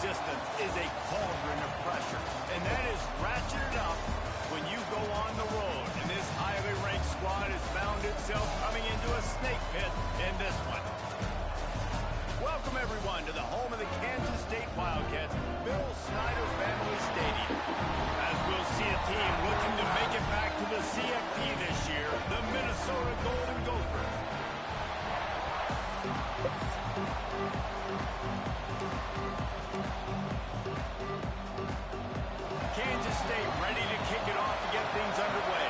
resistance is a cauldron of pressure, and that is ratcheted up when you go on the road. And this highly ranked squad has found itself coming into a snake pit in this one. Welcome, everyone, to the home of the Kansas State Wildcats, Bill Snyder Family Stadium. As we'll see a team looking to make it back to the CFP this year, the Minnesota Golden Gophers. Kansas State ready to kick it off to get things underway.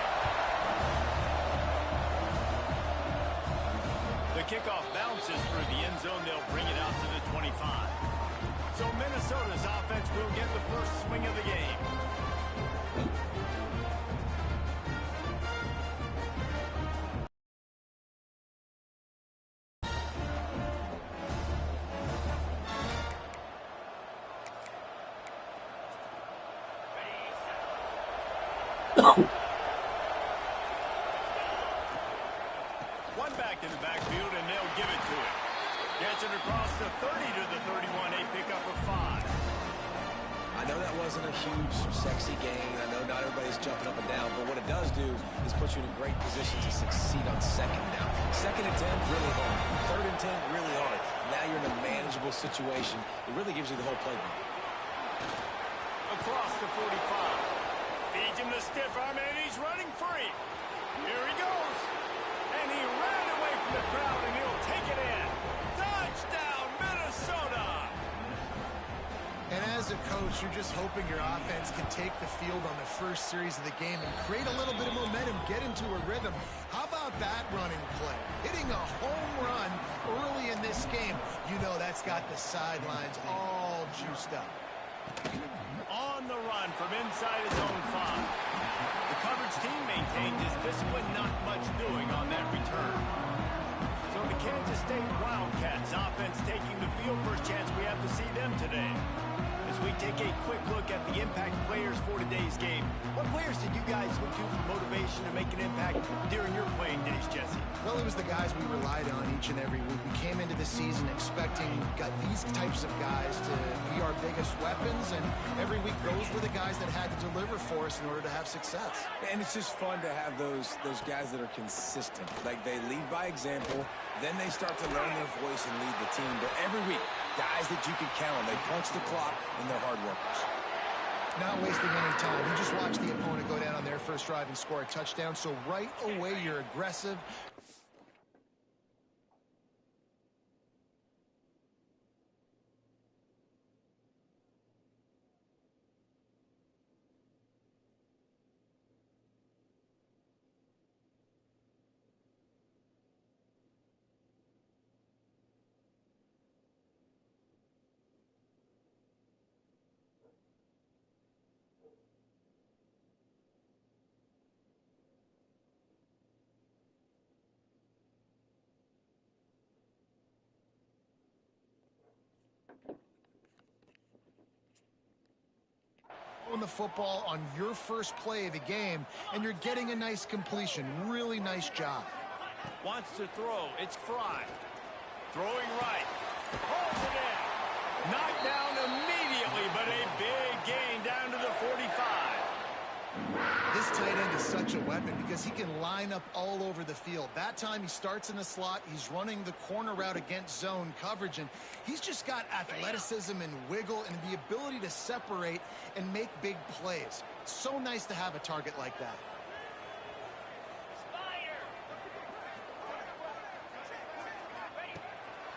The kickoff bounces through the end zone. They'll bring it out to the 25. So Minnesota's offense will get the first swing of the game. One back in the backfield, and they'll give it to him. Gets it across the 30 to the 31, a pickup of 5. I know that wasn't a huge, sexy gain. I know not everybody's jumping up and down, but what it does do is put you in a great position to succeed on second down. Second and 10, really hard. Third and 10, really hard. Now you're in a manageable situation. It really gives you the whole playbook. Across the 45. Feeds him the stiff arm, and he's running free. Here he goes. And he ran away from the crowd, and he'll take it in. Touchdown, Minnesota! And as a coach, you're just hoping your offense can take the field on the first series of the game and create a little bit of momentum, get into a rhythm. How about that running play? Hitting a home run early in this game. You know that's got the sidelines all juiced up. On the run from inside his own 5. The coverage team maintained his discipline, not much doing on that return. So the Kansas State Wildcats offense taking the field. First chance we have to see them today. As we take a quick look at the impact players for today's game, what players did you guys look to for motivation to make an impact during your playing days, Jesse? Well, it was the guys we relied on each and every week. We came into the season expecting these types of guys to be our biggest weapons, and every week those were the guys that had to deliver for us in order to have success. And it's just fun to have those guys that are consistent. Like, they lead by example, then they start to learn their voice and lead the team. But every week, guys that you can count on. They punch the clock, and they're hard workers. Not wasting any time. You just watch the opponent go down on their first drive and score a touchdown. So right away, you're aggressive. The football on your first play of the game, and you're getting a nice completion. Really nice job. Wants to throw. It's Fry. Throwing right. Holds it in. Knocked down immediately, but a big gain down to the 45. This tight end is such a weapon because he can line up all over the field. That time he starts in the slot. He's running the corner route against zone coverage, and he's just got athleticism and wiggle and the ability to separate and make big plays. It's so nice to have a target like that.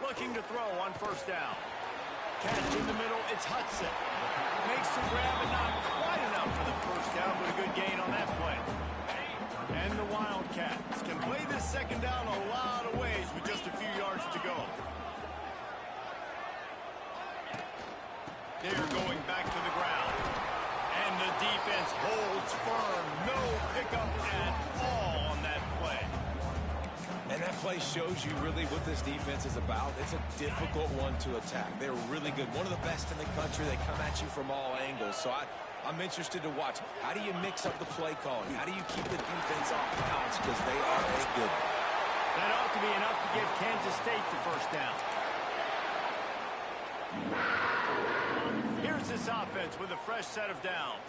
Looking to throw on first down. Catch in the middle. It's Hudson. Makes the grab and not quite enough for the first down, but a good gain on that play. And the Wildcats can play this second down a lot of ways with just a few yards to go. They're going back to the ground. And the defense holds firm. No pickup at all on that play. And that play shows you really what this defense is about. It's a difficult one to attack. They're really good. One of the best in the country. They come at you from all angles. So I'm interested to watch. How do you mix up the play calling? How do you keep the defense off balance? Because they are a good one. That ought to be enough to give Kansas State the first down. Here's this offense with a fresh set of downs.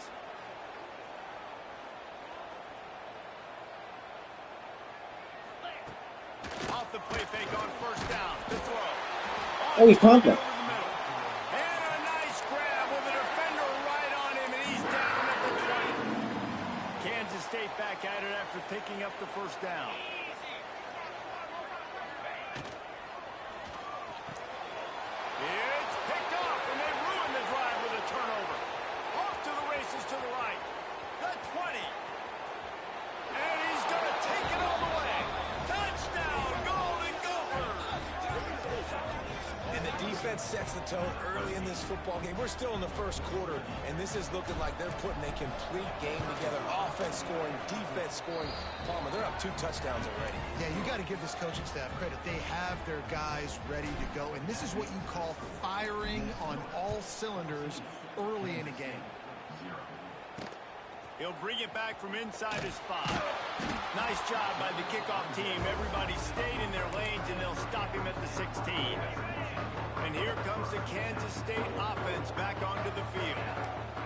Off the play fake on first down. To throw. Oh, he's pumping. And a nice grab with a defender right on him, and he's down at the 20. Kansas State back at it after picking up the first down. It's picked off, and they ruin the drive with a turnover. Off to the races to the right. The 20. And he's going to take it all the way. Touchdown, Golden Gophers! And the defense sets the tone early in this football game. We're still in the first quarter, and this is looking like they're putting a complete game together. Offense scoring, defense scoring. Palmer, they're up 2 touchdowns already. Yeah, you got to give this coaching staff credit. They have their guys ready to go, and this is what you call firing on all cylinders early in a game. He'll bring it back from inside his spot. Nice job by the kickoff team. Everybody stayed in their lanes, and they'll stop him at the 16. And here comes the Kansas State offense back onto the field.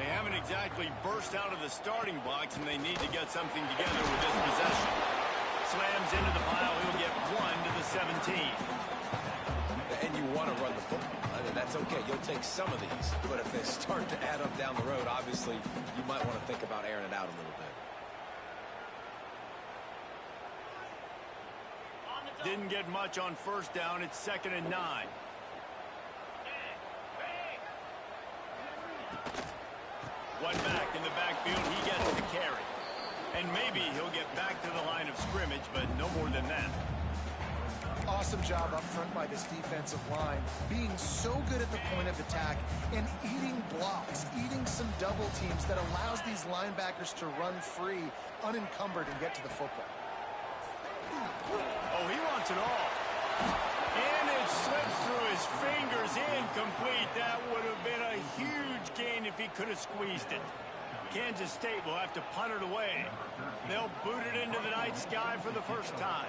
They haven't exactly burst out of the starting blocks, and they need to get something together with this possession. Slams into the pile. He'll get 1 to the 17. And you want to run the football. I mean, that's okay. You'll take some of these. But if they start to add up down the road, obviously, you might want to think about airing it out a little bit. Didn't get much on first down. It's 2nd and 9. One back in the backfield. He gets the carry. And maybe he'll get back to the line of scrimmage, but no more than that. Awesome job up front by this defensive line, being so good at the point of attack and eating blocks, eating some double teams that allows these linebackers to run free, unencumbered, and get to the football. Oh, he wants it all. And it slips through his fingers, incomplete. That would have been a huge gain if he could have squeezed it. Kansas State will have to punt it away. They'll boot it into the night sky for the first time.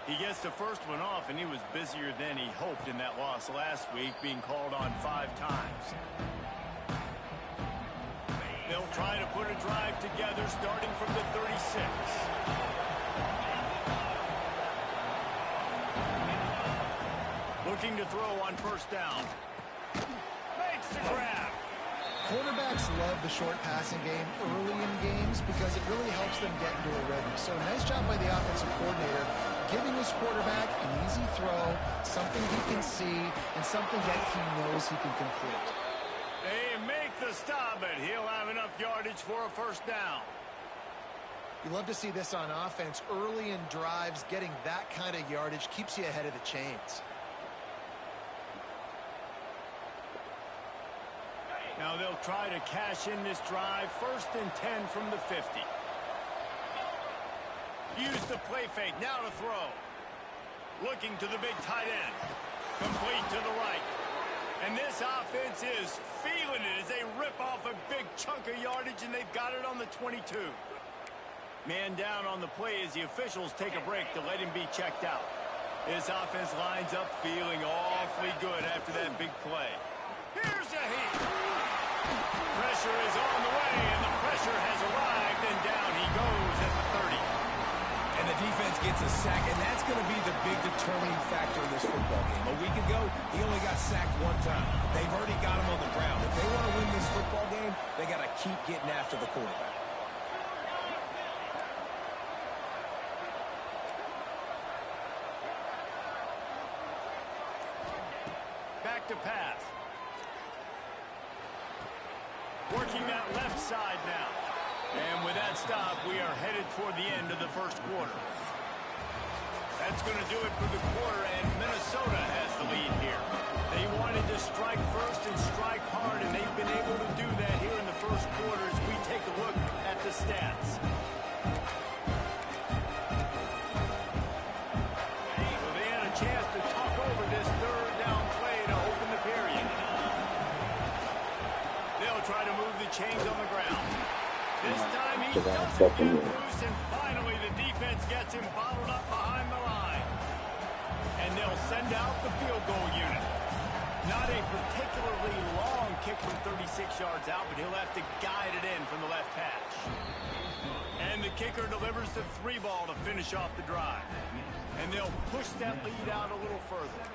He gets the first one off, and he was busier than he hoped in that loss last week, being called on 5 times. They'll try to put a drive together starting from the 36. Looking to throw on first down. Makes the grab. Quarterbacks love the short passing game early in games because it really helps them get into a rhythm. So nice job by the offensive coordinator, giving his quarterback an easy throw, something he can see, and something that he knows he can complete. They make the stop, but he'll have enough yardage for a first down. You love to see this on offense. Early in drives, getting that kind of yardage keeps you ahead of the chains. Now they'll try to cash in this drive. 1st and 10 from the 50. Use the play fake. Now to throw. Looking to the big tight end. Complete to the right. And this offense is feeling it as they rip off a big chunk of yardage, and they've got it on the 22. Man down on the play as the officials take a break to let him be checked out. This offense lines up feeling awfully good after that big play. Here's a heat. Pressure is on the way, and the pressure has arrived, and down he goes at the 30. And the defense gets a sack, and that's going to be the big determining factor in this football game. A week ago, he only got sacked 1 time. They've already got him on the ground. If they want to win this football game, they got to keep getting after the quarterback. Back to pass. Working that left side now. And with that stop, we are headed toward the end of the first quarter. That's going to do it for the quarter, and Minnesota has the lead here. They wanted to strike first and strike hard, and they've been able to do that here in the first quarter as we take a look at the stats. So they had a chance to talk over this 3rd down play to open the period. They'll try to move the chains on the ground. This time he doesn't get loose, and finally the defense gets him bottled up behind the line. And they'll send out the field goal unit. Not a particularly long kick from 36 yards out, but he'll have to guide it in from the left hash. And the kicker delivers the 3-ball to finish off the drive. And they'll push that lead out a little further.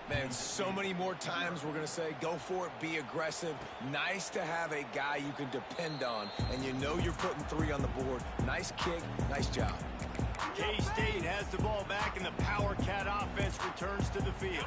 Man, so many more times we're going to say, go for it, be aggressive. Nice to have a guy you can depend on, and you know you're putting 3 on the board. Nice kick, nice job. K-State has the ball back, and the Power Cat offense returns to the field.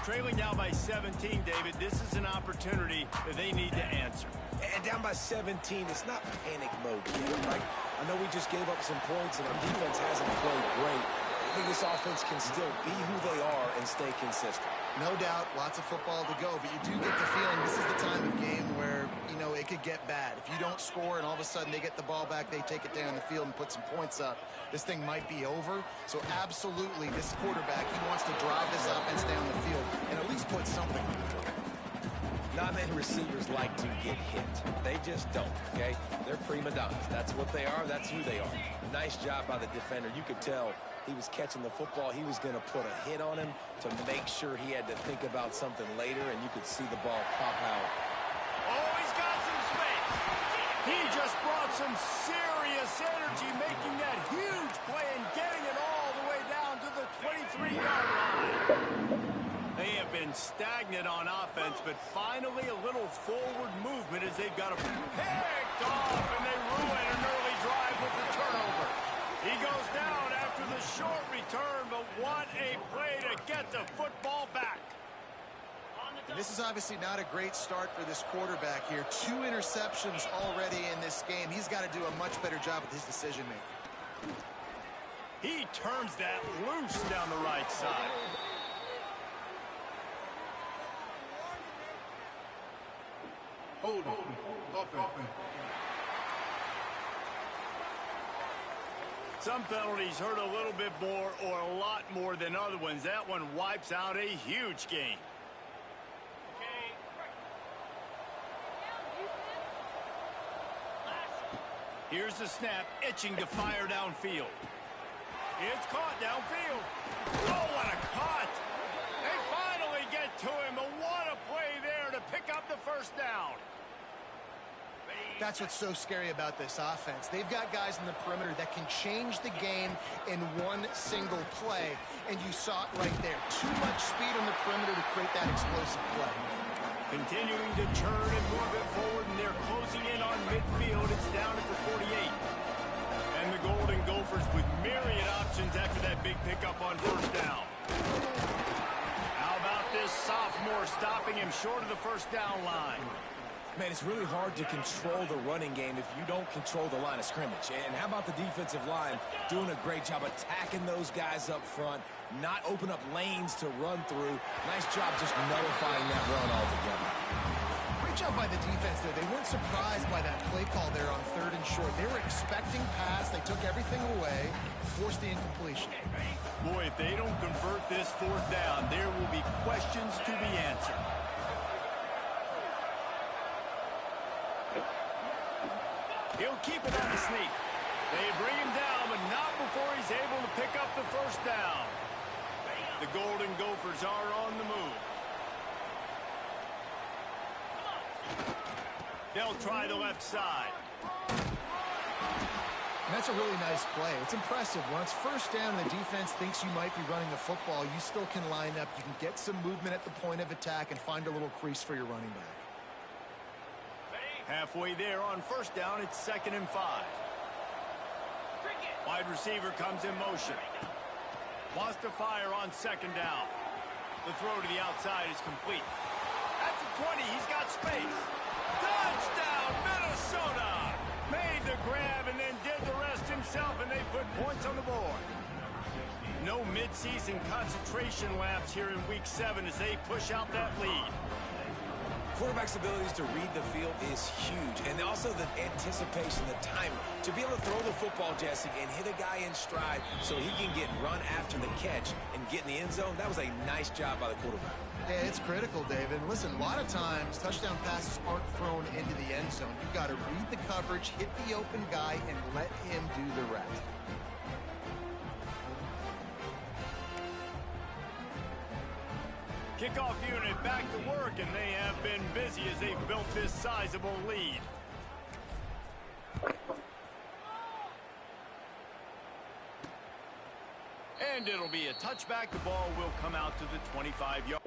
Trailing now by 17, David, this is an opportunity that they need to answer. And down by 17, it's not panic mode yet. Like, I know we just gave up some points, and our defense hasn't played great. I think this offense can still be who they are and stay consistent. No doubt, lots of football to go, but you do get the feeling this is the time of game where, you know, it could get bad. If you don't score and all of a sudden they get the ball back, they take it down the field and put some points up, this thing might be over. So absolutely, this quarterback, he wants to drive this offense down the field and at least put something on the board. Not many receivers like to get hit. They just don't, okay? They're prima donnas. That's what they are. That's who they are. Nice job by the defender. You could tell he was catching the football. He was going to put a hit on him to make sure he had to think about something later, and you could see the ball pop out. Oh, he's got some space. He just brought some serious energy, making that huge play and getting it all the way down to the 23-yard line. They have been stagnant on offense, but finally a little forward movement as they've got a picked off, and they ruin an early drive with the turnover. He goes down after the short return, but what a play to get the football back. And this is obviously not a great start for this quarterback here. 2 interceptions already in this game. He's got to do a much better job with his decision-making. He turns that loose down the right side. Hold on. Some penalties hurt a little bit more or a lot more than other ones. That one wipes out a huge game. Here's the snap, itching to fire downfield. It's caught downfield. Oh, what a cut! They finally get to him, but what a play there to pick up the first down. That's what's so scary about this offense. They've got guys in the perimeter that can change the game in one single play, and you saw it right there. Too much speed on the perimeter to create that explosive play. Continuing to turn and move it forward, and they're closing in on midfield. It's down at the 48. And the Golden Gophers with myriad options after that big pickup on first down. How about this sophomore stopping him short of the first down line? Man, it's really hard to control the running game if you don't control the line of scrimmage. And how about the defensive line doing a great job attacking those guys up front, not open up lanes to run through. Nice job just nullifying that run altogether. Great job by the defense there. They weren't surprised by that play call there on 3rd and short. They were expecting pass. They took everything away, forced the incompletion. Boy, if they don't convert this 4th down, there will be questions to be answered. He'll keep it on the sneak. They bring him down, but not before he's able to pick up the first down. The Golden Gophers are on the move. They'll try the left side. And that's a really nice play. It's impressive. When it's first down and the defense thinks you might be running the football, you still can line up. You can get some movement at the point of attack and find a little crease for your running back. Halfway there on first down, it's 2nd and 5. Wide receiver comes in motion. Wants to fire on 2nd down. The throw to the outside is complete. At the 20, he's got space. Touchdown, Minnesota! Made the grab and then did the rest himself, and they put points on the board. No midseason concentration lapse here in Week 7 as they push out that lead. Quarterback's abilities to read the field is huge, and also the anticipation, the timing. To be able to throw the football, Jesse, and hit a guy in stride so he can get run after the catch and get in the end zone, that was a nice job by the quarterback. Yeah, it's critical, David. Listen, a lot of times touchdown passes aren't thrown into the end zone. You've got to read the coverage, hit the open guy, and let him do the rest. Kickoff unit back to work, and they have been busy as they've built this sizable lead. And it'll be a touchback. The ball will come out to the 25-yard.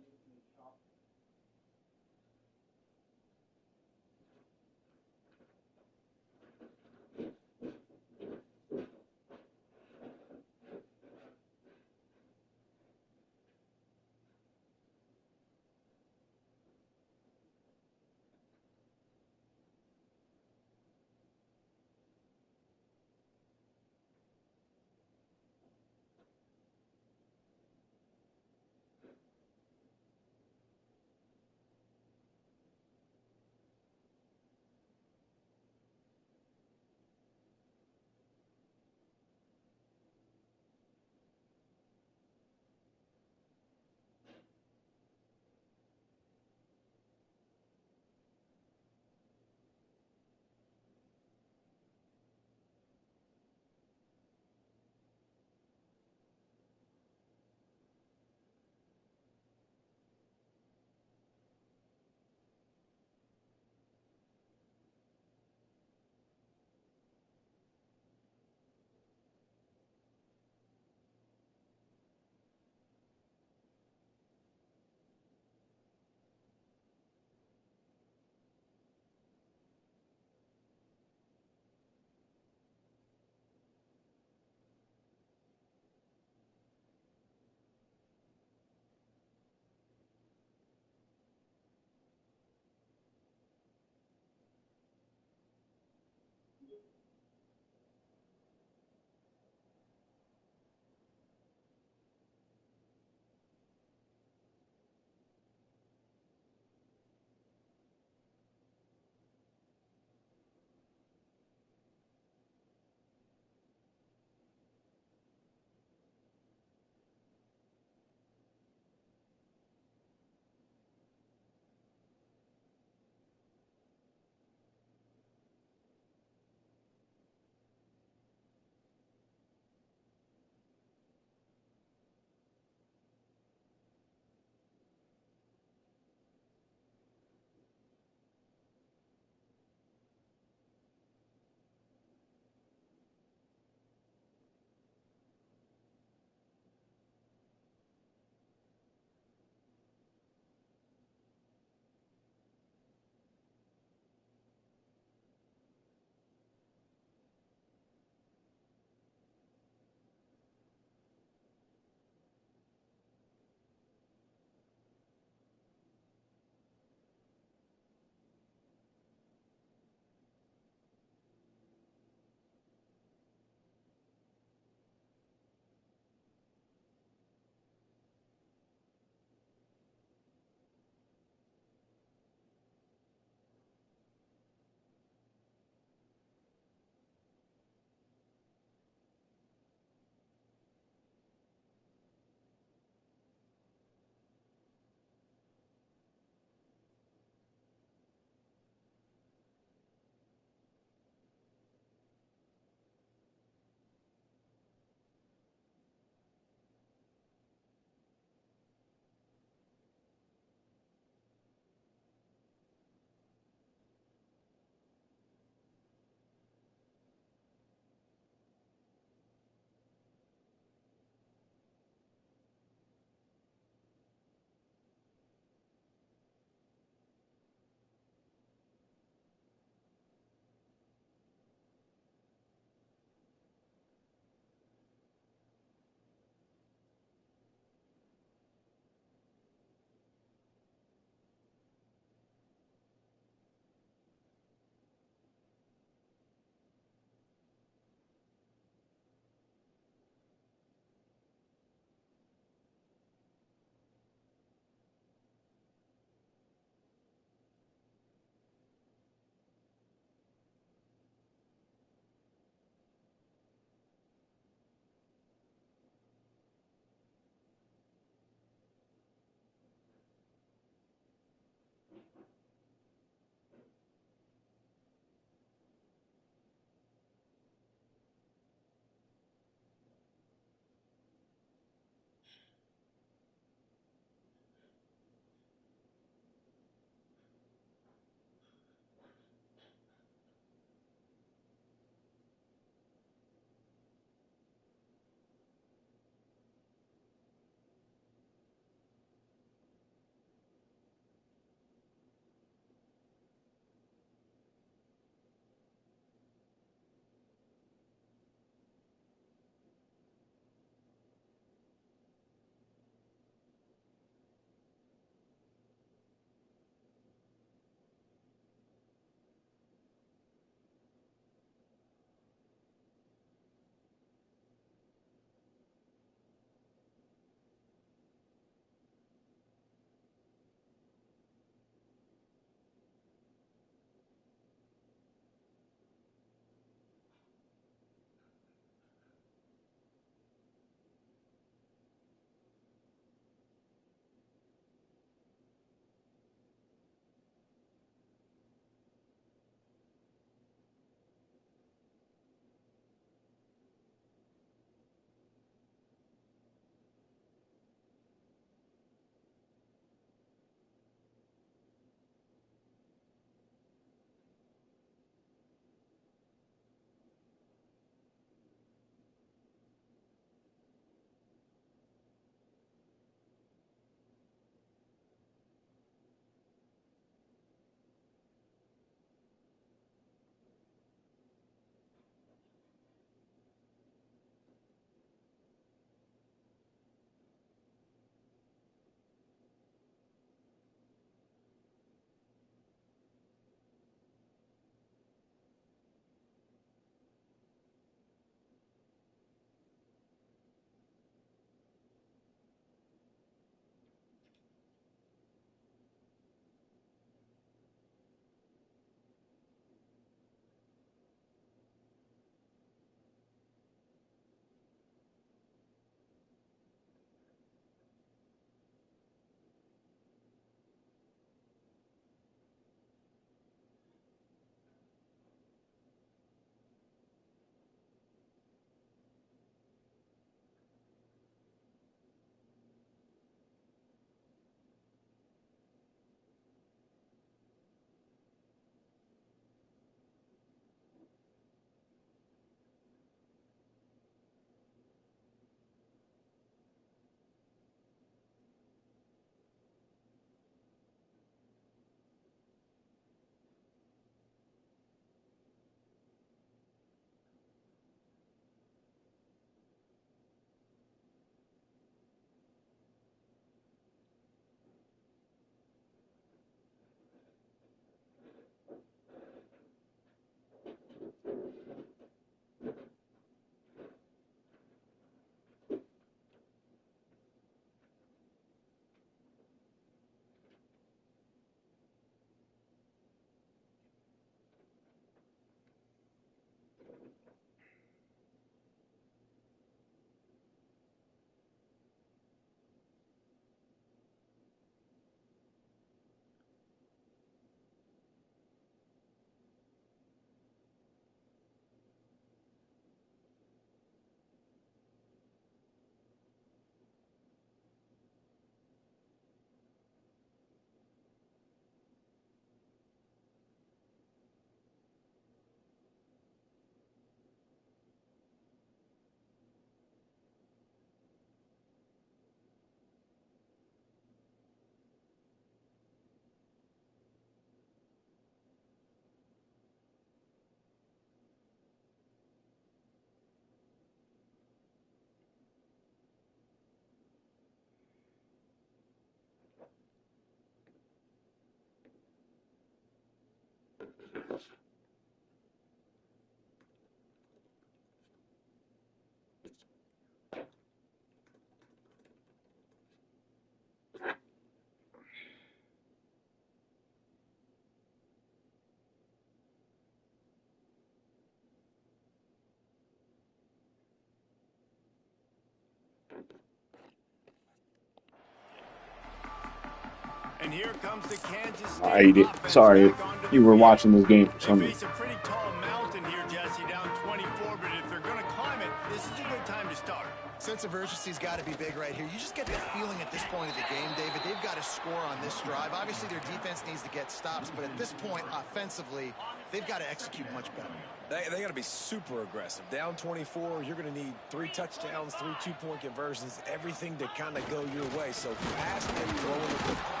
here comes the Kansas State I ate it. offense Sorry, back onto the you were field. watching this game for They some reason. face a pretty tall mountain here, Jesse, down 24, but if they're going to climb it, this is a good time to start. Sense of urgency's got to be big right here. You just get the feeling at this point of the game, David, they've got to score on this drive. Obviously, their defense needs to get stops, but at this point, offensively, they've got to execute much better. They got to be super aggressive. Down 24, you're going to need 3 touchdowns, 3 two-point conversions, everything to kind of go your way. So pass and throw in the football.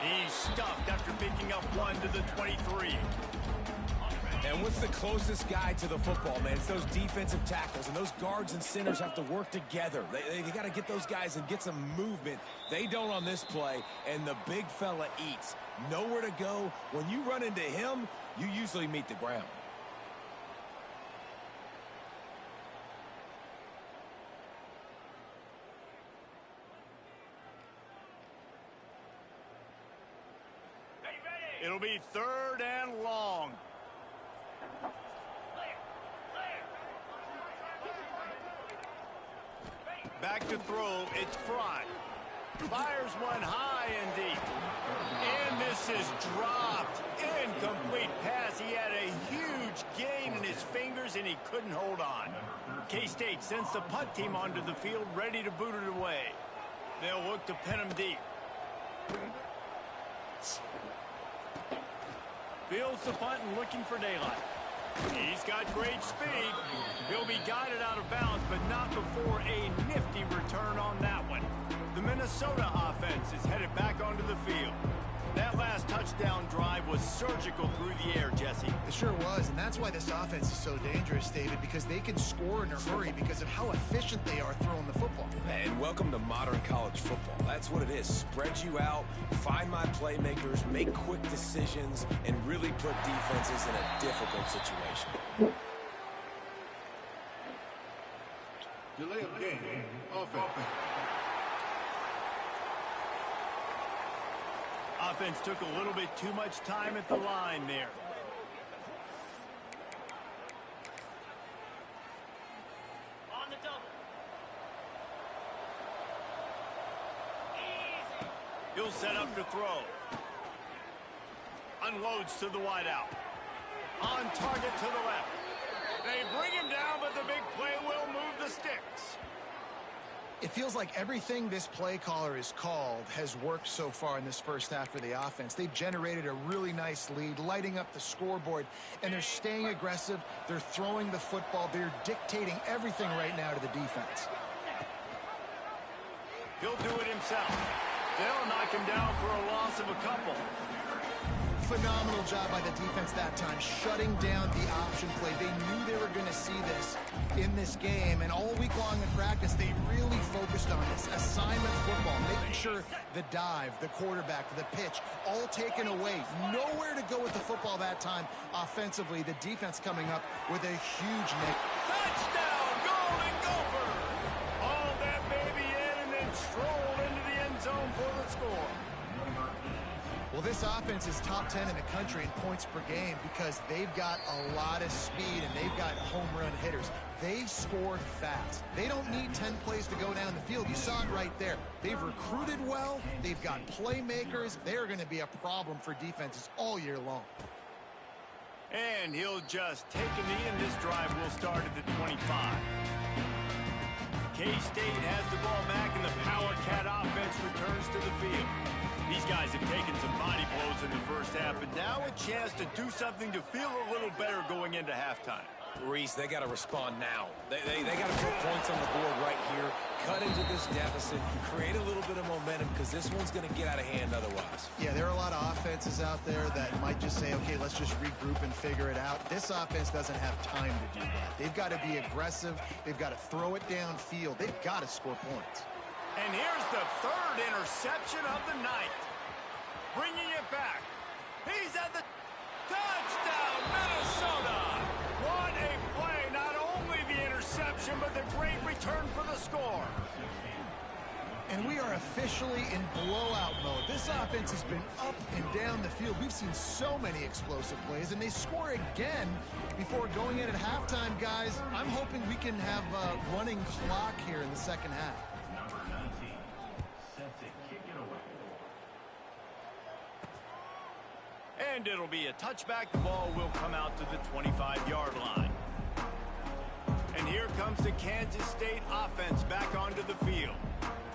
He's stuffed after picking up 1 to the 23. And what's the closest guy to the football, man? It's those defensive tackles, and those guards and centers have to work together. They got to get those guys and get some movement. They don't on this play, and the big fella eats. Nowhere to go. When you run into him, you usually meet the ground. It'll be 3rd and long. Back to throw, it's Fry. Fires one high and deep. And this is dropped. Incomplete pass. He had a huge gain in his fingers and he couldn't hold on. K-State sends the punt team onto the field, ready to boot it away. They'll look to pin him deep. Fields the punt and looking for daylight. He's got great speed. He'll be guided out of bounds, but not before a nifty return on that one. The Minnesota offense is headed back onto the field. That last touchdown drive was surgical through the air, Jesse. It sure was, and that's why this offense is so dangerous, David, because they can score in a hurry because of how efficient they are throwing the football. And welcome to modern college football. That's what it is. Spread you out, find my playmakers, make quick decisions, and really put defenses in a difficult situation. Delay of game. Offense. Offense took a little bit too much time at the line there. On the double. Easy. He'll set up to throw. Unloads to the wideout. On target to the left. They bring him down, but the big play will move the sticks. It feels like everything this play caller has called has worked so far in this first half for the offense. They've generated a really nice lead, lighting up the scoreboard, and they're staying aggressive. They're throwing the football. They're dictating everything right now to the defense. He'll do it himself. They'll knock him down for a loss of a couple. Phenomenal job by the defense that time, shutting down the option play. They knew they were going to see this in this game, and all week long in practice, they really focused on this assignment football, making sure the dive, the quarterback, the pitch, all taken away. Nowhere to go with the football that time offensively. The defense coming up with a huge nick. Touchdown, Golden Gopher! Haul that baby in and then stroll into the end zone for the score. Well, this offense is top 10 in the country in points per game because they've got a lot of speed and they've got home run hitters. They score fast. They don't need 10 plays to go down the field. You saw it right there. They've recruited well. They've got playmakers. They're going to be a problem for defenses all year long. And he'll just take a knee, and this drive will start at the 25. K-State has the ball back, and the Power Cat offense returns to the field. These guys have taken some body blows in the first half, but now a chance to do something to feel a little better going into halftime. Reese, they got to respond now. They got to put points on the board right here, cut into this deficit, create a little bit of momentum because this one's going to get out of hand otherwise. Yeah, there are a lot of offenses out there that might just say, okay, let's just regroup and figure it out. This offense doesn't have time to do that. They've got to be aggressive. They've got to throw it downfield. They've got to score points. And here's the 3rd interception of the night. Bringing it back. He's at the touchdown, Minnesota. What a play. Not only the interception, but the great return for the score. And we are officially in blowout mode. This offense has been up and down the field. We've seen so many explosive plays, and they score again before going in at halftime, guys. I'm hoping we can have a running clock here in the second half. And it'll be a touchback. The ball will come out to the 25-yard line. And here comes the Kansas State offense back onto the field.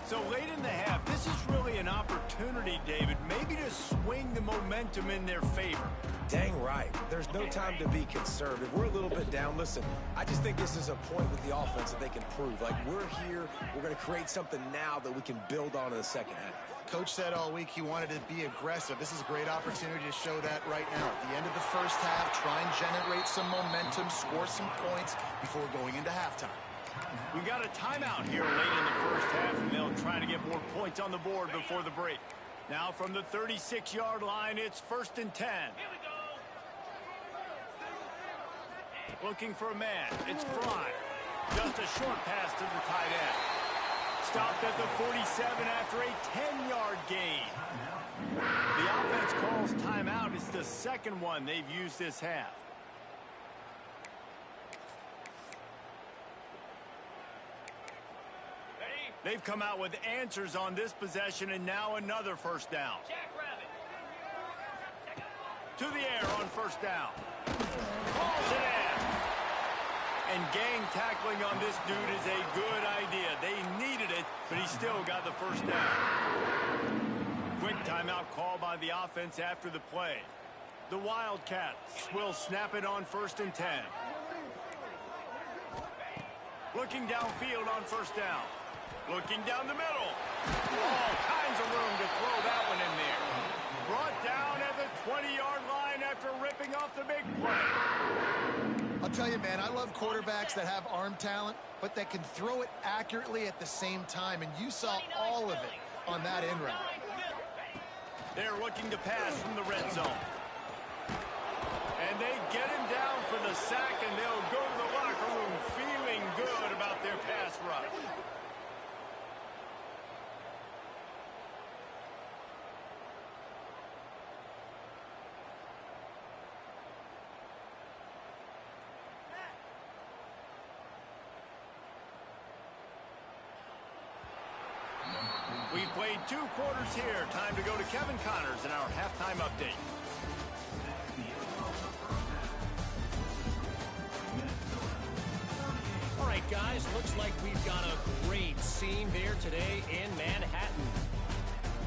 So late in the half, this is really an opportunity, David, maybe to swing the momentum in their favor. Dang right. There's no time to be conservative. We're a little bit down. Listen, I just think this is a point with the offense that they can prove. Like, we're here, we're going to create something now that we can build on in the second half. Coach said all week he wanted to be aggressive. This is a great opportunity to show that right now. At the end of the first half, try and generate some momentum, score some points before going into halftime. We got a timeout here late in the first half, and they'll try to get more points on the board before the break. Now from the 36-yard line, it's 1st and 10. Looking for a man. It's Fry. Just a short pass to the tight end. Stopped at the 47 after a 10-yard gain. The offense calls timeout. It's the second one they've used this half. They've come out with answers on this possession, and now another first down. To the air on first down. Calls it in. And gang tackling on this dude is a good idea. They needed it, but he still got the first down. Quick timeout call by the offense after the play. The Wildcats will snap it on 1st and 10. Looking downfield on first down. Looking down the middle. All kinds of room to throw that one in there. Brought down at the 20-yard line after ripping off the big play. I'll tell you, man, I love quarterbacks that have arm talent, but that can throw it accurately at the same time, and you saw all of it on that end route. They're looking to pass from the red zone. And they get him down for the sack, and they'll go to the locker room feeling good about their pass rush. We've played 2 quarters here. Time to go to Kevin Connors in our halftime update. All right, guys, looks like we've got a great scene there today in Manhattan.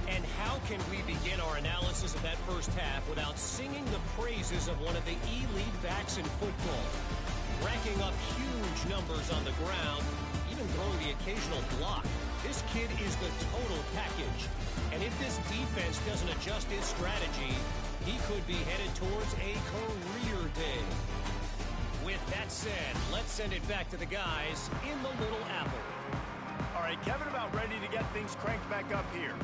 And how can we begin our analysis of that first half without singing the praises of one of the elite backs in football? Racking up huge numbers on the ground, even throwing the occasional block. This kid is the total package. And if this defense doesn't adjust its strategy, he could be headed towards a career day. With that said, let's send it back to the guys in the Little Apple. All right, Kevin, about ready to get things cranked back up here.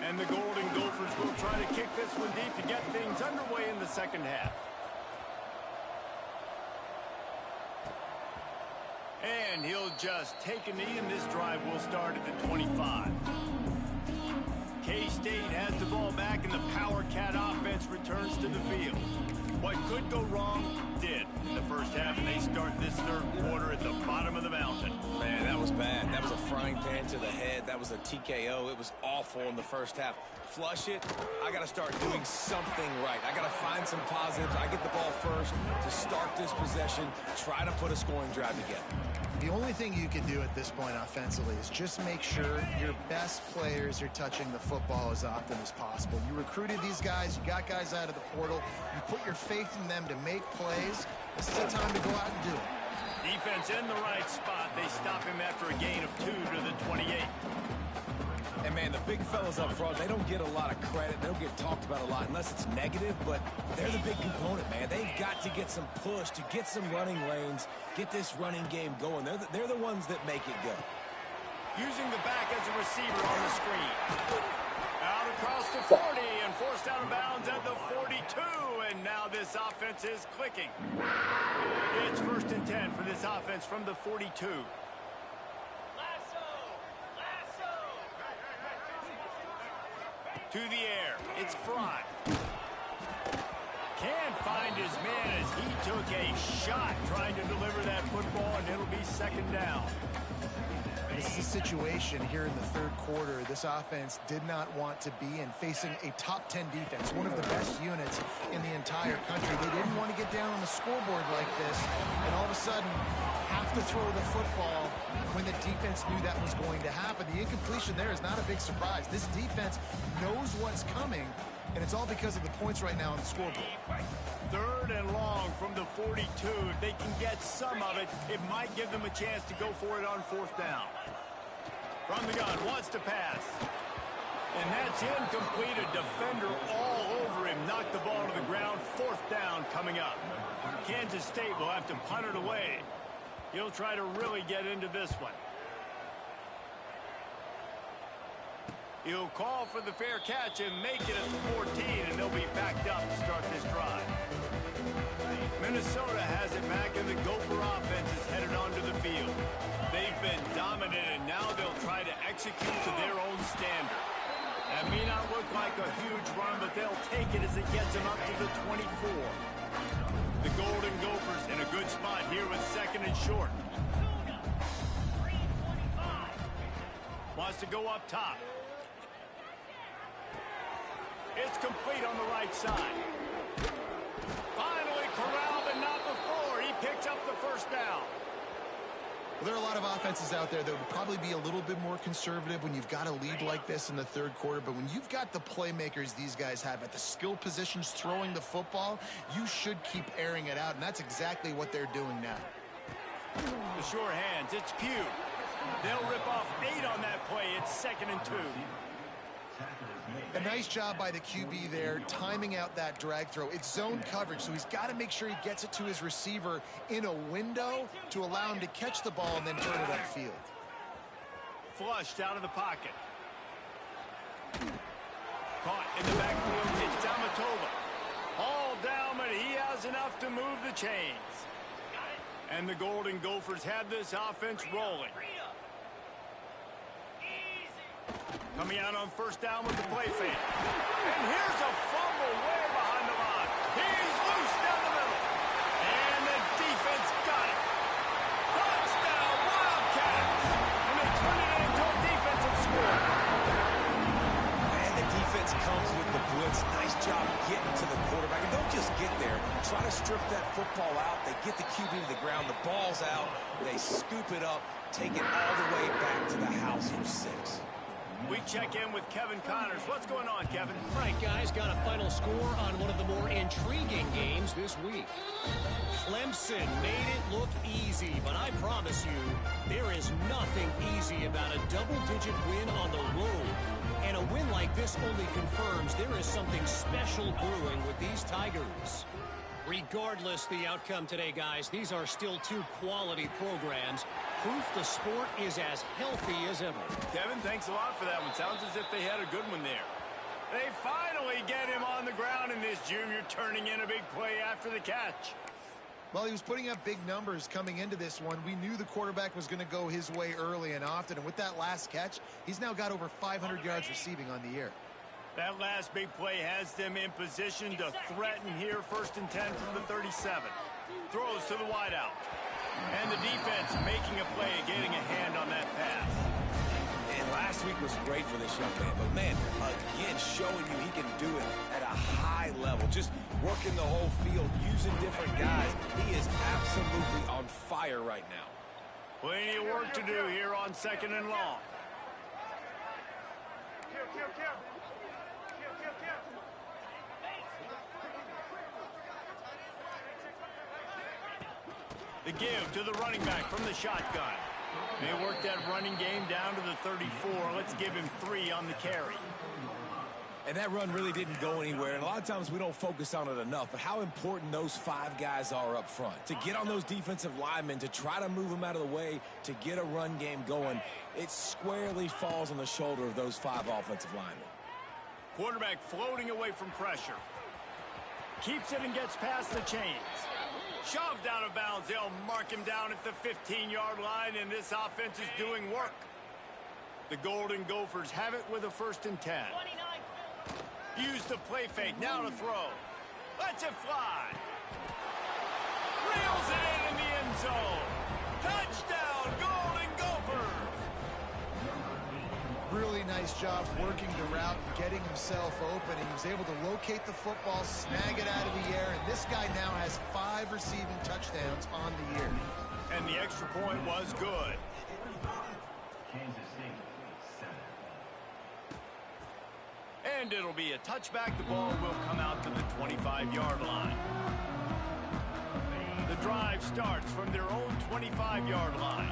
And the Golden Gophers will try to kick this one deep to get things underway in the second half. And he'll just take a knee, and this drive will start at the 25. K-State has the ball back, and the Power Cat offense returns to the field. What could go wrong did in the first half, and they start this third quarter at the bottom of the mountain. Man, that was bad. That was a frying pan to the head. That was a TKO. It was awful in the first half. Flush it. I got to start doing something right. I got to find some positives. I get the ball first to start this possession, try to put a scoring drive together. The only thing you can do at this point offensively is just make sure your best players are touching the football as often as possible. You recruited these guys. You got guys out of the portal. You put your faith in them to make plays. This is the time to go out and do it. Defense in the right spot. They stop him after a gain of 2 to the 28. And, man, the big fellas up front, they don't get a lot of credit. They don't get talked about a lot unless it's negative, but they're the big component, man. They've got to get some push, to get some running lanes, get this running game going. They're the ones that make it go. Using the back as a receiver on the screen. Out across the 40 and forced out of bounds at the 42, and now this offense is clicking. It's 1st and 10 for this offense from the 42. To the air. It's Fry. Can't find his man as he took a shot trying to deliver that football, and it'll be second down. This is a situation here in the third quarter this offense did not want to be in, facing a top 10 defense, one of the best units in the entire country. They didn't want to get down on the scoreboard like this, and all of a sudden have to throw the football when the defense knew that was going to happen. The incompletion there is not a big surprise. This defense knows what's coming, and it's all because of the points right now on the scoreboard. Third and long from the 42. If they can get some of it, it might give them a chance to go for it on fourth down. From the gun, wants to pass. And that's incomplete. A defender all over him. Knocked the ball to the ground. Fourth down coming up. Kansas State will have to punt it away. He'll try to really get into this one. He'll call for the fair catch and make it at the 14, and they'll be backed up to start this drive. Minnesota has it back, and the Gopher offense is headed onto the field. They've been dominant, and now they'll try to execute to their own standard. That may not look like a huge run, but they'll take it as it gets them up to the 24. The Golden Gophers in a good spot here with second and short. Wants to go up top. It's complete on the right side. Finally corralled, but not before. He picks up the first down. Well, there are a lot of offenses out there that would probably be a little bit more conservative when you've got a lead like this in the third quarter. But when you've got the playmakers these guys have at the skill positions throwing the football, you should keep airing it out. And that's exactly what they're doing now. The sure hands. It's Pugh. They'll rip off 8 on that play. It's second and 2. A nice job by the QB there, timing out that drag throw. It's zone coverage, so he's got to make sure he gets it to his receiver in a window to allow him to catch the ball and then turn it upfield. Flushed out of the pocket. Caught in the backfield. It's Damatova. All down, but he has enough to move the chains. And the Golden Gophers have this offense rolling. Coming out on first down with the play fake. And here's a fumble way behind the line. He's loose down the middle. And the defense got it. Touchdown, Wildcats. And they turn it into a defensive score. And the defense comes with the blitz. Nice job getting to the quarterback. And don't just get there. Try to strip that football out. They get the QB to the ground. The ball's out. They scoop it up. Take it all the way back to the house for 6. We check in with Kevin Connors. What's going on, Kevin? All right, guys, got a final score on one of the more intriguing games this week. Clemson made it look easy, but I promise you, there is nothing easy about a double-digit win on the road. And a win like this only confirms there is something special brewing with these Tigers. Regardless the outcome today, guys, these are still 2 quality programs. Proof the sport is as healthy as ever. Kevin, thanks a lot for that one. Sounds as if they had a good one there. They finally get him on the ground, and this junior turning in a big play after the catch. Well, he was putting up big numbers coming into this one. We knew the quarterback was going to go his way early and often, and with that last catch, he's now got over 500 yards receiving on the year. That last big play has them in position to threaten here. First and 10 from the 37. Throws to the wideout. And the defense making a play, getting a hand on that pass. And last week was great for this young man. But, man, again, showing you he can do it at a high level. Just working the whole field, using different guys. He is absolutely on fire right now. Plenty of work to do here on second and long. The give to the running back from the shotgun. They work that running game down to the 34. Let's give him 3 on the carry. And that run really didn't go anywhere. And a lot of times we don't focus on it enough. But how important those 5 guys are up front. To get on those defensive linemen, to try to move them out of the way, to get a run game going, it squarely falls on the shoulder of those 5 offensive linemen. Quarterback floating away from pressure. Keeps it and gets past the chains. Shoved out of bounds. They'll mark him down at the 15-yard line, and this offense is doing work. The Golden Gophers have it with a first and 10. Use the play fake. Now to throw. Lets it fly. Reels it in the end zone. Touchdown, Golden Gophers. Really nice job working the route and getting himself open. He was able to locate the football, snag it out of the air, and this guy now has 5 receiving touchdowns on the year. And the extra point was good. And it'll be a touchback. The ball will come out to the 25-yard line. The drive starts from their own 25-yard line.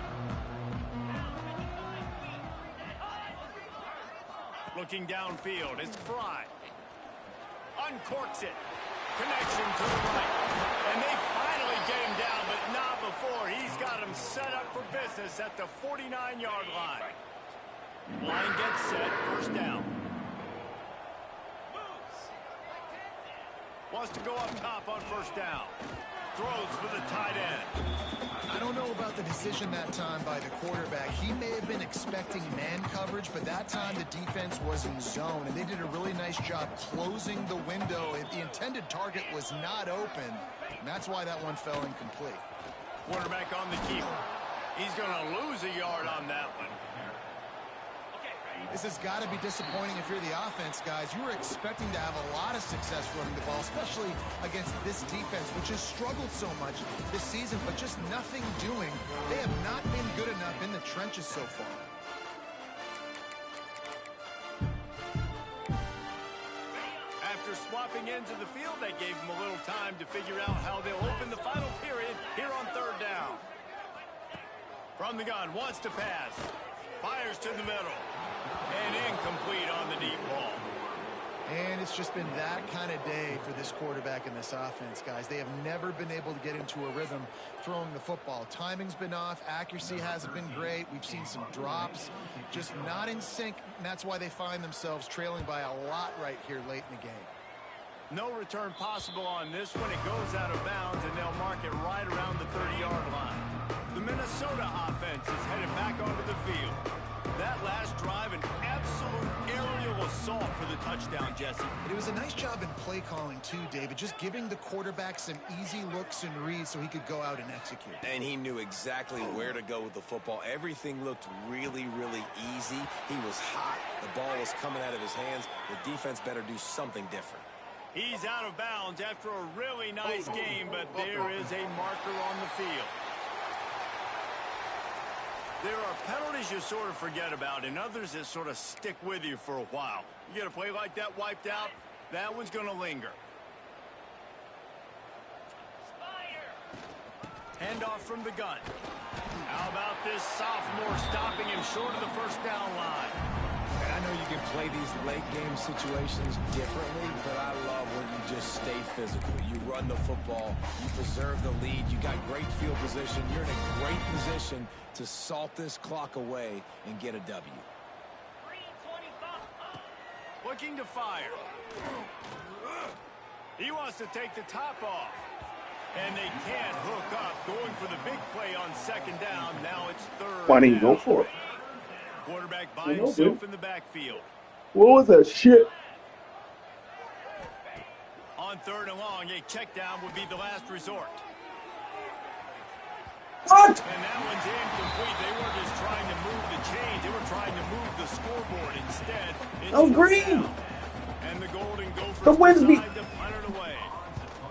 Looking downfield, it's Fry. Uncorks it. Connection to the right. And they finally get him down, but not before. He's got him set up for business at the 49-yard line. Line gets set, first down. Wants to go up top on first down. Throws for the tight end. I don't know about the decision that time by the quarterback. He may have been expecting man coverage, but that time the defense was in zone, and they did a really nice job closing the window. The intended target was not open, and that's why that one fell incomplete. Quarterback on the keeper. He's going to lose a yard on that one. This has got to be disappointing if you're the offense, guys. You were expecting to have a lot of success running the ball, especially against this defense, which has struggled so much this season, but just nothing doing. They have not been good enough in the trenches so far. After swapping ends of the field, they gave them a little time to figure out how they'll open the final period here on third down. From the gun, wants to pass. Fires to the middle. And incomplete on the deep ball. And it's just been that kind of day for this quarterback and this offense, guys. They have never been able to get into a rhythm throwing the football. Timing's been off. Accuracy hasn't been great. We've seen some drops. Just not in sync, and that's why they find themselves trailing by a lot right here late in the game. No return possible on this one. It goes out of bounds, and they'll mark it right around the 30-yard line. The Minnesota offense is headed back onto the field. That last drive, an absolute aerial assault for the touchdown, Jesse. It was a nice job in play calling, too, David, just giving the quarterback some easy looks and reads so he could go out and execute. And he knew exactly where to go with the football. Everything looked really, really easy. He was hot. The ball was coming out of his hands. The defense better do something different. He's out of bounds after a really nice game, but there is a marker on the field. There are penalties you sort of forget about and others that sort of stick with you for a while. You get a play like that wiped out, that one's going to linger. Handoff from the gun. How about this sophomore stopping him short of the first down line? And I know you can play these late game situations differently, but I love when you just stay physical. You run the football, you preserve the lead, you got great field position, you're in a great position to salt this clock away and get a W. Looking to fire. He wants to take the top off. And they can't hook up. Going for the big play on second down. Now it's third. Why didn't you go for it? Quarterback by himself in the backfield. What was that shit? On third and long, a check down would be the last resort. What? And that one's incomplete. They weren't just trying to move the chains. They were trying to move the scoreboard instead. Oh, green. Down. And the Golden Gophers The wind's decide to punt it away.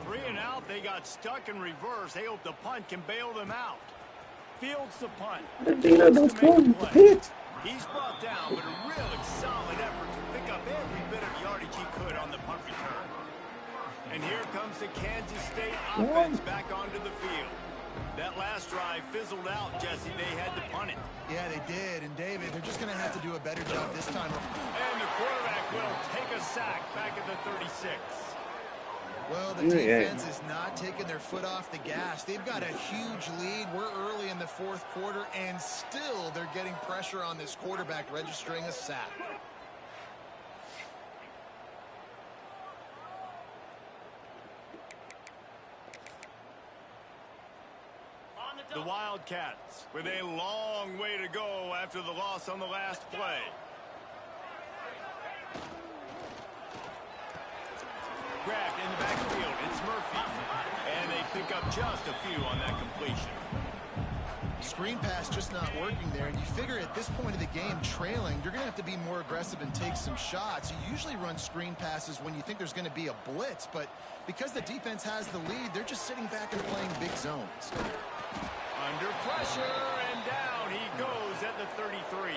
3 and out. They got stuck in reverse. They hope the punt can bail them out. Fields the punt. That's going to hit. He's brought down, but a really solid effort to pick up every bit of yardage he could on the punt return. And here comes the Kansas State offense back onto the field. That last drive fizzled out, Jesse. They had to punt it. Yeah, they did. And, David, they're just going to have to do a better job this time. And the quarterback will take a sack back at the 36. Well, the defense is not taking their foot off the gas. They've got a huge lead. We're early in the fourth quarter, and still they're getting pressure on this quarterback, registering a sack. The Wildcats with a long way to go after the loss on the last play. Grabbed in the backfield, is Murphy. And they pick up just a few on that completion. Screen pass just not working there, and you figure at this point of the game, trailing, you're going to have to be more aggressive and take some shots. You usually run screen passes when you think there's going to be a blitz, but because the defense has the lead, they're just sitting back and playing big zones. Under pressure, and down he goes at the 33.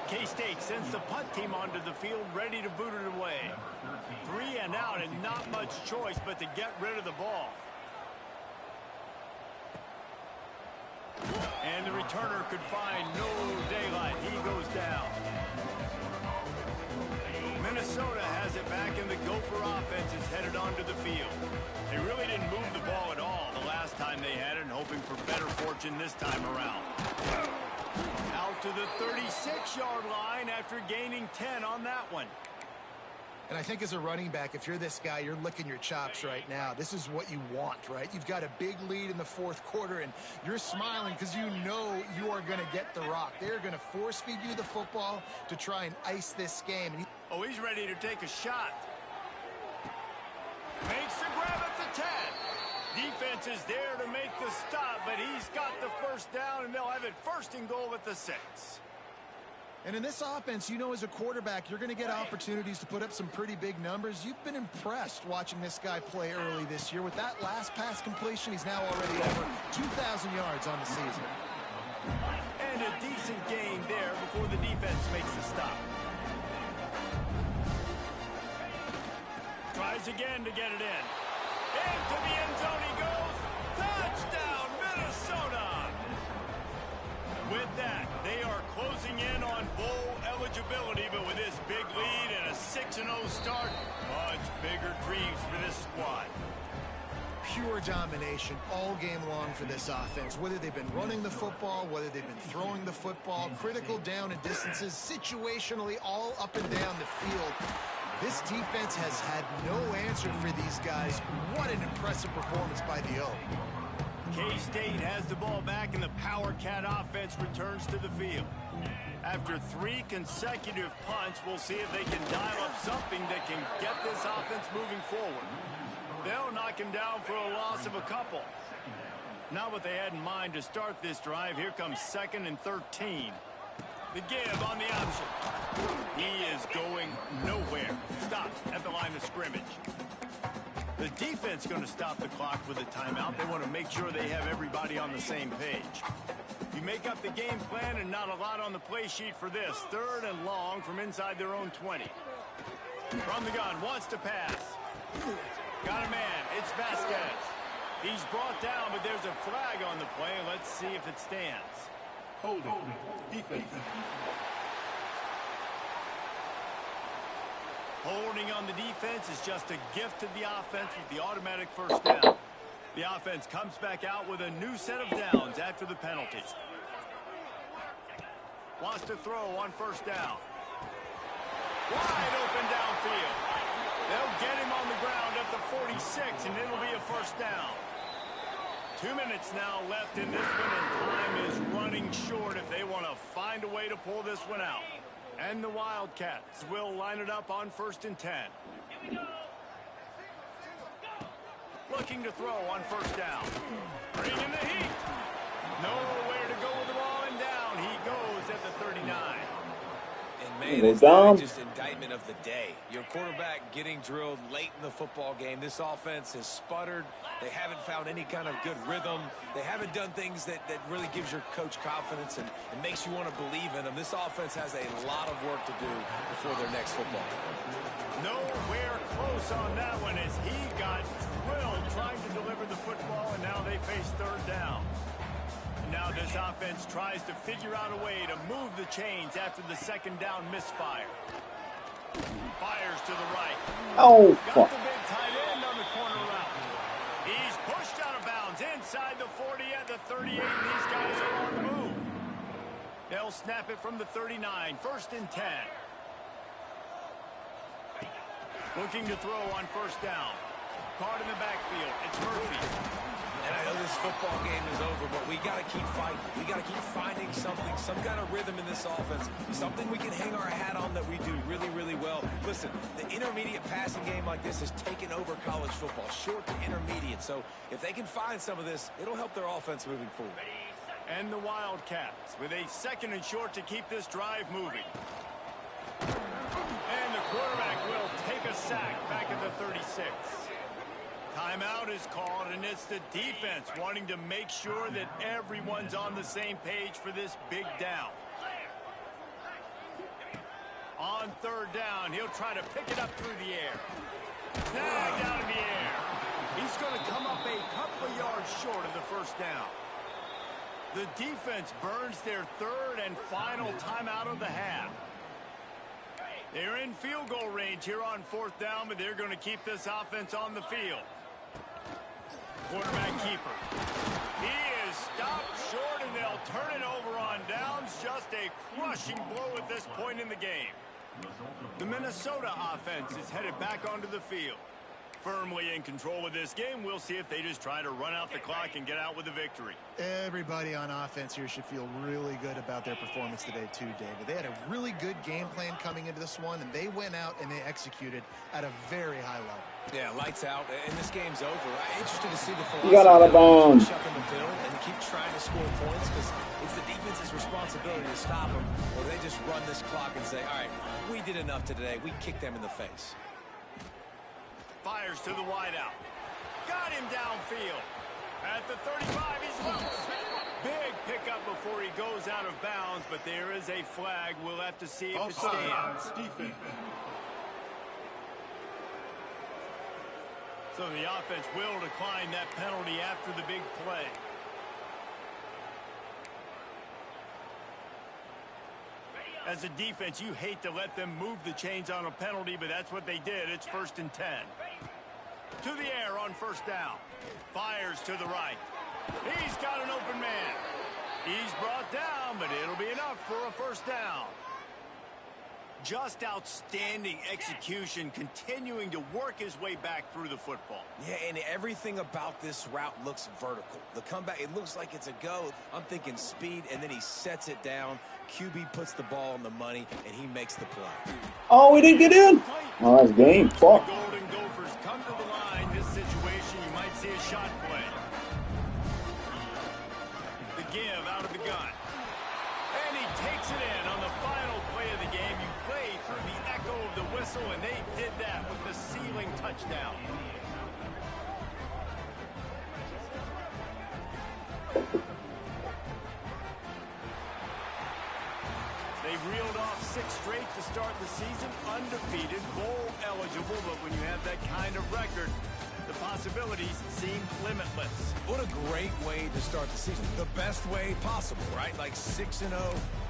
K-State sends the punt team onto the field, ready to boot it away. 3 and out, and not much choice but to get rid of the ball. And the returner could find no daylight. He goes down. Minnesota has it back, and the Gopher offense is headed onto the field. They really didn't move the ball at all the last time they had it, and hoping for better fortune this time around. Out to the 36-yard line after gaining 10 on that one. And I think as a running back, if you're this guy, you're licking your chops right now. This is what you want, right? You've got a big lead in the fourth quarter, and you're smiling because you know you are going to get the rock. They're going to force feed you the football to try and ice this game. Oh, he's ready to take a shot. Makes the grab at the 10. Defense is there to make the stop, but he's got the first down, and they'll have it first and goal at the 6. And in this offense, you know, as a quarterback, you're going to get opportunities to put up some pretty big numbers. You've been impressed watching this guy play early this year. With that last pass completion, he's now already over 2,000 yards on the season. And a decent gain there before the defense makes the stop. Tries again to get it in. Into the end zone he goes. Touchdown, Minnesota! With that, they are closing in on bowl eligibility, but with this big lead and a 6-0 start, much bigger dreams for this squad. Pure domination all game long for this offense. Whether they've been running the football, whether they've been throwing the football, critical down and distances, situationally all up and down the field. This defense has had no answer for these guys. What an impressive performance by the O. K-State has the ball back, and the Power Cat offense returns to the field. After 3 consecutive punts, we'll see if they can dial up something that can get this offense moving forward. They'll knock him down for a loss of a couple. Not what they had in mind to start this drive. Here comes 2nd and 13. The give on the option. He is going nowhere. Stopped at the line of scrimmage. The defense going to stop the clock with a timeout. They want to make sure they have everybody on the same page. You make up the game plan, and not a lot on the play sheet for this. 3rd and long from inside their own 20. From the gun, wants to pass. Got a man. It's Vasquez. He's brought down, but there's a flag on the play. Let's see if it stands. Holding. Defense. Holding on the defense is just a gift to the offense with the automatic first down. The offense comes back out with a new set of downs after the penalty. Wants to throw on 1st down. Wide open downfield. They'll get him on the ground at the 46, and it'll be a 1st down. 2 minutes now left in this one, and time is running short if they want to find a way to pull this one out. And the Wildcats will line it up on 1st and 10. Looking to throw on 1st down. Bringing the heat. Nowhere to go with the ball, and down he goes at the 39. And man, is that just indictment of the day. Your quarterback getting drilled late in the football game. This offense has sputtered. They haven't found any kind of good rhythm. They haven't done things that really gives your coach confidence and makes you want to believe in them. This offense has a lot of work to do before their next football game. Nowhere close on that one as he got drilled trying to deliver the football, and now they face 3rd down. Now this offense tries to figure out a way to move the chains after the 2nd down misfire. Fires to the right. Oh, Got fuck. the big tight end on the corner route. He's pushed out of bounds inside the 40 at the 38, and these guys are on the move. They'll snap it from the 39, 1st and 10. Looking to throw on 1st down. Caught in the backfield. It's Murphy. And I know this football game is over, but we got to keep fighting. We got to keep finding something, some kind of rhythm in this offense, something we can hang our hat on that we do really, really well. Listen, the intermediate passing game like this has taken over college football, short to intermediate. So if they can find some of this, it'll help their offense moving forward. And the Wildcats with a 2nd and short to keep this drive moving. And the quarterback will take a sack back at the 36. Timeout is called, and it's the defense wanting to make sure that everyone's on the same page for this big down. On 3rd down, he'll try to pick it up through the air. Snagged out in the air. He's going to come up a couple of yards short of the 1st down. The defense burns their 3rd and final timeout of the half. They're in field goal range here on 4th down, but they're going to keep this offense on the field. Quarterback keeper. He is stopped short, and they'll turn it over on downs. Just a crushing blow at this point in the game. The Minnesota offense is headed back onto the field. Firmly in control of this game. We'll see if they just try to run out the clock and get out with a victory. Everybody on offense here should feel really good about their performance today too, David. They had a really good game plan coming into this one, and they went out and they executed at a very high level. Yeah, lights out, and this game's over. I'm interested to see the He got out of bounds. Shucking the bill and keep trying to score points because it's the defense's responsibility to stop them, or they just run this clock and say, all right, we did enough today. We kicked them in the face. Fires to the wideout. Got him downfield. At the 35, he's loose. Big pickup before he goes out of bounds, but there is a flag. We'll have to see if it stands. Defense. So the offense will decline that penalty after the big play. As a defense, you hate to let them move the chains on a penalty, but that's what they did. It's 1st and 10. To the air on 1st down. Fires to the right. He's got an open man. He's brought down, but it'll be enough for a 1st down. Just outstanding execution, continuing to work his way back through the football. Yeah, and everything about this route looks vertical. The comeback, it looks like it's a go. I'm thinking speed, and then he sets it down. QB puts the ball on the money, and he makes the play. Oh, we didn't get in. Oh, that's game. Fuck. The Golden Gophers come to the line. This situation, you might see a shot play. The give out of the gun. And he takes it in on the final play of the game. You play through the echo of the whistle, and they did that with the sealing touchdown. They've reeled off 6 straight to start the season, undefeated, bowl eligible, but when you have that kind of record, the possibilities seem limitless. What a great way to start the season. The best way possible, right? Like 6-0,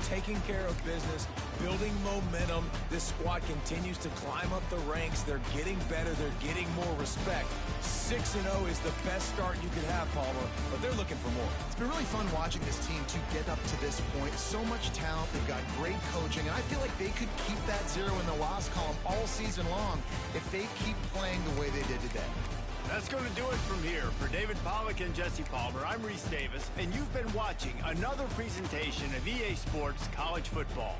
taking care of business, building momentum. This squad continues to climb up the ranks. They're getting better. They're getting more respect. 6-0 is the best start you could have, Palmer, but they're looking for more. It's been really fun watching this team to get up to this point. So much talent. They've got great coaching, and I feel like they could keep that 0 in the loss column all season long if they keep playing the way they did today. That's going to do it from here. For David Pollack and Jesse Palmer, I'm Reese Davis, and you've been watching another presentation of EA Sports College Football.